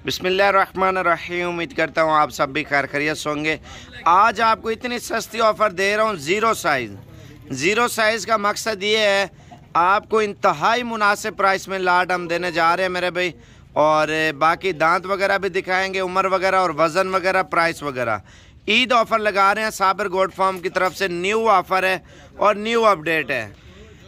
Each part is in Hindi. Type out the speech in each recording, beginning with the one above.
बिस्मिल्लाहिर्रहमानिर्रहीम। उम्मीद करता हूँ आप सब भी खैर खैरियत होंगे। आज आपको इतनी सस्ती ऑफ़र दे रहा हूँ ज़ीरो साइज़ का मकसद ये है आपको इंतहाई मुनासिब प्राइस में लाट हम देने जा रहे हैं मेरे भाई। और बाकी दांत वगैरह भी दिखाएंगे, उम्र वगैरह और वज़न वगैरह, प्राइस वगैरह। ईद ऑफ़र लगा रहे हैं साबिर गोट फार्म की तरफ से। न्यू ऑफ़र है और न्यू अपडेट है।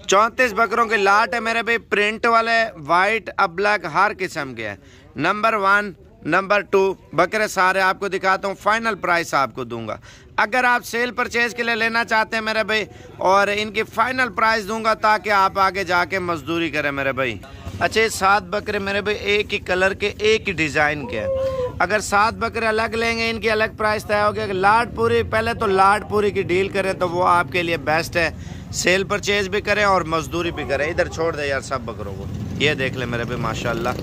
34 बकरों के लाट है मेरे भाई, प्रिंट वाले, वाइट, अब ब्लैक, हर किस्म के है। नंबर 1 नंबर 2 बकरे सारे आपको दिखाता हूँ। फाइनल प्राइस आपको दूंगा। अगर आप सेल परचेज के लिए लेना चाहते हैं मेरे भाई, और इनकी फाइनल प्राइस दूंगा ताकि आप आगे जाके मजदूरी करें मेरे भाई। अच्छा, 7 बकरे मेरे भाई एक ही कलर के, एक ही डिज़ाइन के हैं। अगर 7 बकरे अलग लेंगे इनकी अलग प्राइस तय हो गया। लाट पूरी, पहले तो लाट पूरी की डील करें तो वो आपके लिए बेस्ट है। सेल परचेज भी करें और मजदूरी भी करें। इधर छोड़ दे यार सब बकरों को, ये देख ले मेरे भाई माशाल्लाह,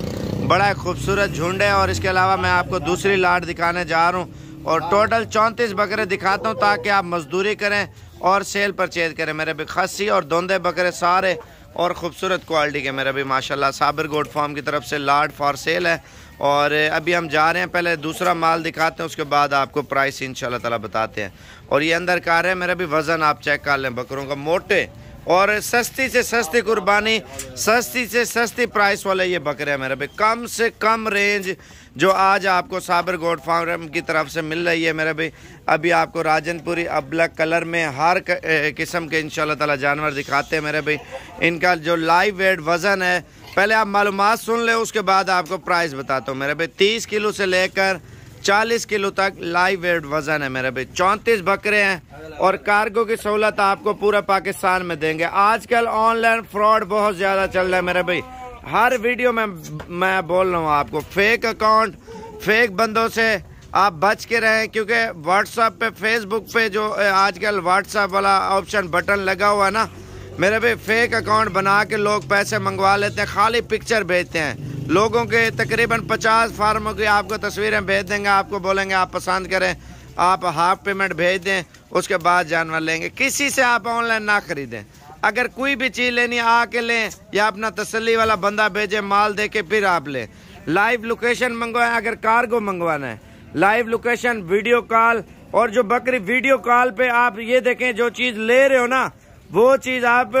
बड़ा खूबसूरत झुंड है। और इसके अलावा मैं आपको दूसरी लाट दिखाने जा रहा हूँ और टोटल 34 बकरे दिखाता हूँ ताकि आप मजदूरी करें और सेल परचेज करें मेरे भाई। खस्सी और धुंधे बकरे सारे और ख़ूबसूरत क्वालिटी के मेरे भाई माशाल्लाह। साबिर गोट फार्म की तरफ से लाट फॉर सेल है। और अभी हम जा रहे हैं, पहले दूसरा माल दिखाते हैं, उसके बाद आपको प्राइस इंशाल्लाह ताला बताते हैं। और ये अंदर कार है मेरे भी, वज़न आप चेक कर लें बकरों का, मोटे और सस्ती से सस्ती कुर्बानी, सस्ती से सस्ती प्राइस वाले ये बकरे हैं मेरे भाई। कम से कम रेंज जो आज आपको साबिर गोट फार्म की तरफ से मिल रही है मेरे भाई। अभी आपको राजनपुरी अब ब्लैक कलर में हर किस्म के इंशाल्लाह ताला जानवर दिखाते हैं मेरे भाई। इनका जो लाइव वेट वज़न है, पहले आप मालूमात सुन ले, उसके बाद आपको प्राइस बताता हूँ मेरे भाई। 30 किलो से लेकर 40 किलो तक लाइव वेट वज़न है मेरे भाई। 34 बकरे हैं और कार्गो की सहूलत आपको पूरा पाकिस्तान में देंगे। आजकल ऑनलाइन फ्रॉड बहुत ज़्यादा चल रहा है मेरे भाई। हर वीडियो में मैं बोल रहा हूँ आपको, फेक अकाउंट, फेक बंदों से आप बच के रहें। क्योंकि व्हाट्सएप पे, फेसबुक पे जो आजकल व्हाट्सएप वाला ऑप्शन बटन लगा हुआ है ना मेरे भाई, फेक अकाउंट बना के लोग पैसे मंगवा लेते हैं, खाली पिक्चर भेजते हैं लोगों के। तकरीबन 50 फार्मों की आपको तस्वीरें भेज देंगे, आपको बोलेंगे आप पसंद करें, आप हाफ पेमेंट भेज दें, उसके बाद जानवर लेंगे। किसी से आप ऑनलाइन ना खरीदें। अगर कोई भी चीज़ लेनी है आके लें, या अपना तसल्ली वाला बंदा भेजें, माल दे के फिर आप लें। लाइव लोकेशन मंगवाएं। अगर कार्गो मंगवाना है, लाइव लोकेशन, वीडियो कॉल। और जो बकरी वीडियो कॉल पे आप ये देखें, जो चीज़ ले रहे हो ना वो चीज़ आप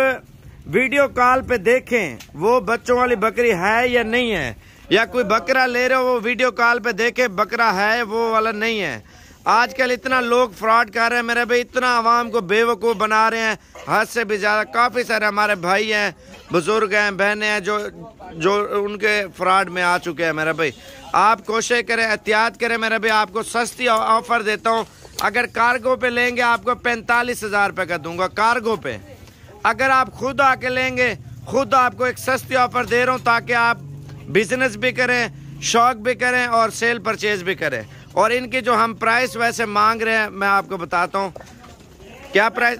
वीडियो कॉल पे देखें वो बच्चों वाली बकरी है या नहीं है। या कोई बकरा ले रहे हो वो वीडियो कॉल पे देखें बकरा है वो वाला नहीं है। आजकल इतना लोग फ्रॉड कर रहे हैं मेरे भाई, इतना आवाम को बेवकूफ़ बना रहे हैं हद से भी ज़्यादा। काफ़ी सारे हमारे भाई हैं, बुजुर्ग हैं, बहनें हैं जो उनके फ्रॉड में आ चुके हैं मेरे भाई। आप कोशिश करें, एहतियात करें मेरे भाई। आपको सस्ती ऑफ़र देता हूँ। अगर कार्गो पे लेंगे आपको 45,000 रुपये का दूंगा कार्गो पे। अगर आप खुद आके लेंगे, खुद आपको एक सस्ती ऑफ़र दे रहा हूँ ताकि आप बिजनेस भी करें, शौक भी करें और सेल परचेज भी करें। और इनकी जो हम प्राइस वैसे मांग रहे हैं मैं आपको बताता हूँ क्या प्राइस।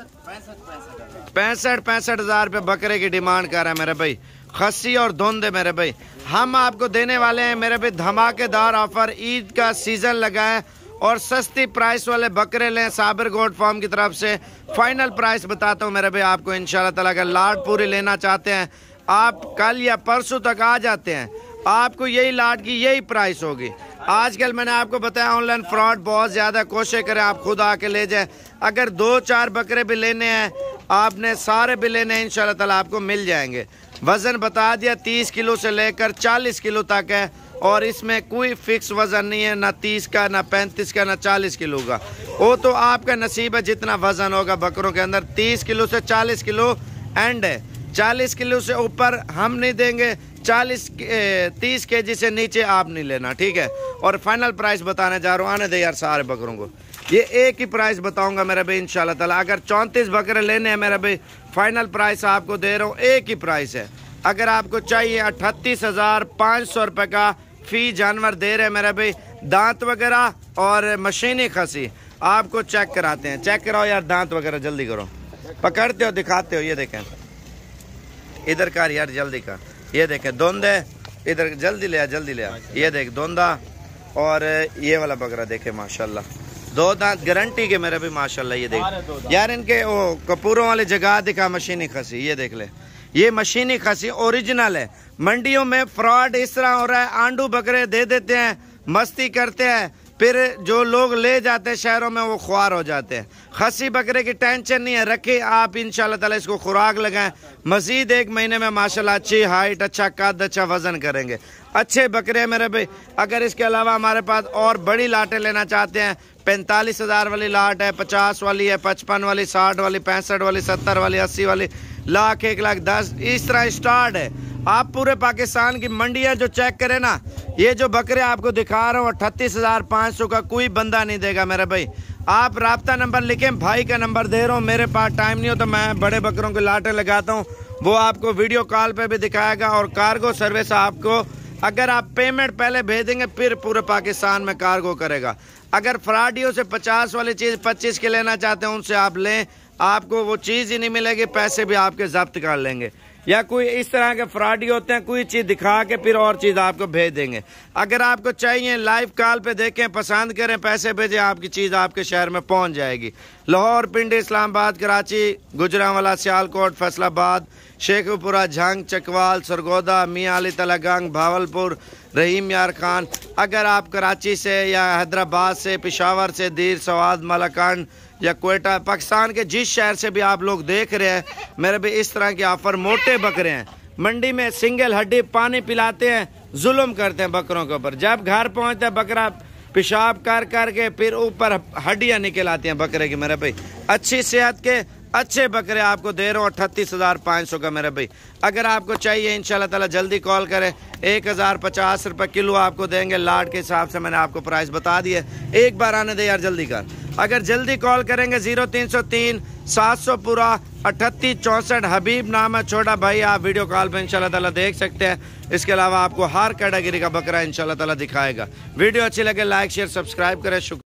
65,000 रुपये बकरे की डिमांड कर रहे हैं मेरे भाई। खस्सी और धुंध है मेरे भाई। हम आपको देने वाले हैं मेरे भाई धमाकेदार ऑफ़र। ईद का सीज़न लगा है और सस्ती प्राइस वाले बकरे लें साबिर गोट फार्म की तरफ से। फाइनल प्राइस बताता हूँ मेरे भाई आपको इंशाल्लाह ताला। अगर लाट पूरी लेना चाहते हैं आप कल या परसों तक आ जाते हैं, आपको यही लाट की यही प्राइस होगी। आजकल मैंने आपको बताया ऑनलाइन फ्रॉड बहुत ज़्यादा। कोशिश करें आप खुद आके ले जाएं। अगर 2-4 बकरे भी लेने हैं आपने, सारे भी लेने हैं, इंशाल्लाह ताला आपको मिल जाएंगे। वज़न बता दिया 30 किलो से लेकर 40 किलो तक है। और इसमें कोई फिक्स वज़न नहीं है, ना 30 का, ना 35 का, ना 40 किलो का। वो तो आपका नसीब है जितना वज़न होगा बकरों के अंदर। 30 किलो से 40 किलो एंड है। 40 किलो से ऊपर हम नहीं देंगे। 30 केजी से नीचे आप नहीं लेना, ठीक है। और फाइनल प्राइस बताने जा रहा हूँ। आने दे यार सारे बकरों को, ये एक ही प्राइस बताऊंगा मेरे भाई इंशाल्लाह ताला। अगर 34 बकरे लेने हैं मेरे भाई, फाइनल प्राइस आपको दे रहा हूँ, एक ही प्राइस है। अगर आपको चाहिए 38,500 रुपये का फी जानवर दे रहे हैं मेरे भाई। दांत वगैरह और मशीनी खसी आपको चेक कराते हैं। चेक कराओ यार दांत वगैरह, जल्दी करो, पकड़ते हो दिखाते हो। ये देखें इधर कर यार, जल्दी कर। ये देखें धुंधे, इधर जल्दी ले आ, जल्दी ले आ। ये देख धुंधा। और ये वाला बकरा देखे माशाल्लाह, 2 दांत गारंटी के मेरे भी माशाल्लाह। ये देख यार इनके वो कपूरों वाली जगह दिखा, मशीनी खसी। ये देख ले, ये मशीनी खसी ओरिजिनल है। मंडियों में फ्रॉड इस तरह हो रहा है, आंडू बकरे दे देते हैं, मस्ती करते हैं, फिर जो लोग ले जाते हैं शहरों में वो ख्वार हो जाते हैं। खसी बकरे की टेंशन नहीं है, रखे आप इंशाल्लाह ताला इसको खुराक लगाएं, मजीद 1 महीने में माशाल्लाह अच्छी हाइट, अच्छा कद, अच्छा वजन करेंगे। अच्छे बकरे हैं मेरे भाई। अगर इसके अलावा हमारे पास और बड़ी लाटें लेना चाहते हैं, 45,000 वाली लाट है, 50 वाली है, 55 वाली, 60 वाली, 65 वाली, 70 वाली, 80 वाली, लाख, 1,10,000 इस तरह स्टार्ट है। आप पूरे पाकिस्तान की मंडियां जो चेक करें ना, ये जो बकरे आपको दिखा रहा हूँ 38,500 का कोई बंदा नहीं देगा मेरे भाई। आप राब्ता नंबर लिखें, भाई का नंबर दे रहा हूँ। मेरे पास टाइम नहीं हो तो मैं बड़े बकरों के लाटे लगाता हूँ, वो आपको वीडियो कॉल पे भी दिखाएगा। और कार्गो सर्विस आपको, अगर आप पेमेंट पहले भेजेंगे फिर पूरे पाकिस्तान में कार्गो करेगा। अगर फ्राडियों से 50 वाली चीज़ 25 के लेना चाहते हैं, उनसे आप लें, आपको वो चीज़ ही नहीं मिलेगी, पैसे भी आपके जब्त कर लेंगे। या कोई इस तरह के फ्रॉडी होते हैं, कोई चीज़ दिखा के फिर और चीज़ आपको भेज देंगे। अगर आपको चाहिए लाइव कॉल पे देखें, पसंद करें, पैसे भेजें, आपकी चीज़ आपके शहर में पहुंच जाएगी। लाहौर, पिंडी, इस्लामाबाद, कराची, गुजरांवाला, सियालकोट, फैसलाबाद, शेखपुरा, झंग, चकवाल, सरगोदा, मियां अली तलागंग, भावलपुर, रहीम यार खान। अगर आप कराची से या हैदराबाद से, पेशावर से, दीर, सवाद, मलाकान या कोयटा, पाकिस्तान के जिस शहर से भी आप लोग देख रहे हैं, मेरे भी इस तरह के ऑफर, मोटे बकरे हैं। मंडी में सिंगल हड्डी पानी पिलाते हैं, जुल्म करते हैं बकरों के ऊपर। जब घर पहुंचता है बकरा पेशाब कर करके फिर ऊपर हड्डियां निकल आती हैं बकरे की मेरे भाई। अच्छी सेहत के अच्छे बकरे आपको दे रहा हूँ 38,500 का मेरे भाई। अगर आपको चाहिए इंशाल्लाह ताला जल्दी कॉल करें। 1,050 रुपये किलो आपको देंगे, लाट के हिसाब से मैंने आपको प्राइस बता दिए। एक बार आने दे यार, जल्दी कर। अगर जल्दी कॉल करेंगे 0303 700 पूरा 3864, हबीब नाम है, छोटा भाई। आप वीडियो कॉल पे इंशाल्लाह ताला देख सकते हैं। इसके अलावा आपको हर कैटेगरी का बकरा इंशाल्लाह ताला दिखाएगा। वीडियो अच्छी लगे लाइक शेयर सब्सक्राइब करें। शुक्रिया।